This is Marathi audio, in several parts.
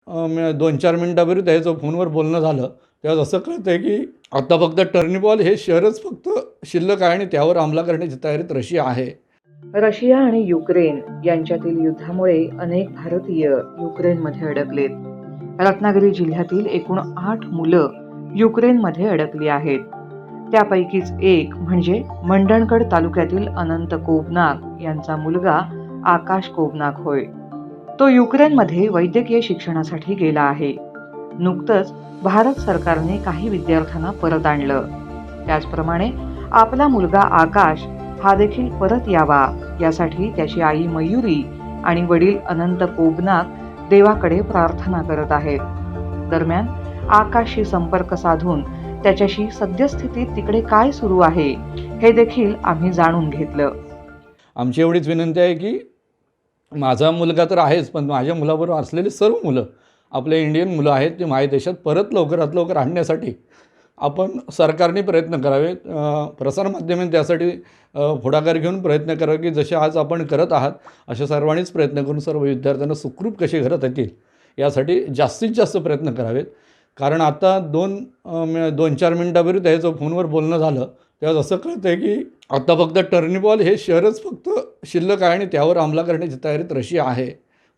2-4 मिनिटापूर्वी त्याचं फोनवर बोलणं झालं तेव्हा असं कळतं आहे की आता फक्त टर्निपॉल हे शहरच फक्त शिल्लक आहे आणि त्यावर हमला करण्याची तयारीत रशिया आहे. रशिया आणि युक्रेन यांच्यातील युद्धामुळे अनेक भारतीय युक्रेनमध्ये अडकलेत. रत्नागिरी जिल्ह्यातील एकूण 8 मुलं युक्रेनमध्ये अडकली आहेत. त्यापैकीच एक म्हणजे मंडणगड तालुक्यातील अनंत कोबनाक यांचा मुलगा आकाश कोबनाक होय. तो युक्रेनमध्ये वैद्यकीय शिक्षणासाठी गेला आहे. नुकतंच भारत सरकारने काही विद्यार्थ्यांना परत आणलं. त्याचप्रमाणे आपला मुलगा आकाश हा देखील परत यावा यासाठी त्याची आई मयुरी आणि वडील अनंत कोबनाक देवाकडे प्रार्थना करत आहेत. दरम्यान आकाशशी संपर्क साधून त्याच्याशी सद्यस्थितीत तिकडे काय सुरू आहे हे देखील आम्ही जाणून घेतलं. आमची एवढीच विनंती आहे की माझा मुलगा तर आहेच, पण माझ्या मुलाबरोबर असलेली सर्व मुलं आपले इंडियन मुलं आहेत ते माझ्या देशात परत लवकरात लवकर आणण्यासाठी आपण सरकारने प्रयत्न करावे. प्रसारमाध्यमांनी त्यासाठी पुढाकार घेऊन प्रयत्न करावे की जसे आज आपण करत आहात अशा सर्वांनीच प्रयत्न करून सर्व विद्यार्थ्यांना सुखरूप कसे घरात येतील यासाठी जास्तीत जास्त प्रयत्न करावेत. कारण आता 2-4 मिनिटापूर्वी त्याचं फोनवर बोलणं झालं तेव्हा असं कळतं आहे की आता फक्त टर्निपॉल हे शहरच फक्त शिल्लक आहे आणि त्यावर हमला करण्याची तयारीत रशिया आहे.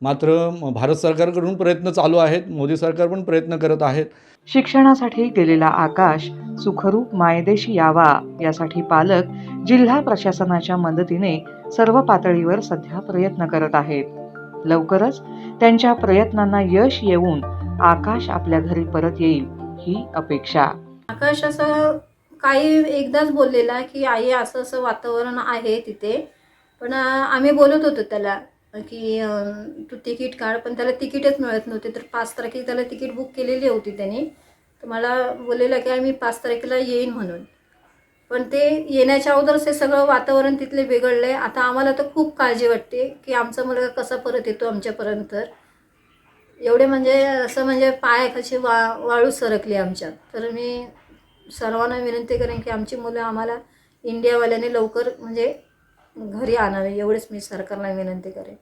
मात्र भारत सरकारकडून प्रयत्न चालू आहेत, मोदी सरकार पण प्रयत्न करत आहेत. शिक्षणासाठी गेलेला आकाश सुखरूप मायदेशी यावा यासाठी पालक जिल्हा प्रशासनाच्या मदतीने सर्व पातळीवर सध्या प्रयत्न करत आहेत. लवकरच त्यांच्या प्रयत्नांना यश येऊन आकाश आपल्या घरी परत येईल ही अपेक्षा. आकाश असं काही एकदाच बोललेला की आई असं असं वातावरण आहे तिथे, पण आम्ही बोलत होतो त्याला की तू तिकीट काढ, पण त्याला तिकीटच मिळत नव्हते. तर 5 तारखेला त्याला तिकीट बुक केलेली होती त्याने, तर मला बोललेला की आम्ही 5 तारखेला येईन म्हणून. पण ते येण्याच्या अगोदरच हे सगळं वातावरण तिथले बिघडलं आहे. आता आम्हाला तर खूप काळजी वाटते की आमचा मुलगा कसा परत येतो आमच्यापर्यंत. एवढे म्हणजे असं म्हणजे पायाखाली वाळू सरकली आमच्या. तर मी सर्वांना विनंती करेन की आमची मुलं आम्हाला इंडियावाल्याने लवकर म्हणजे घरी आणावे, एवढेच मी सरकारला विनंती करेन.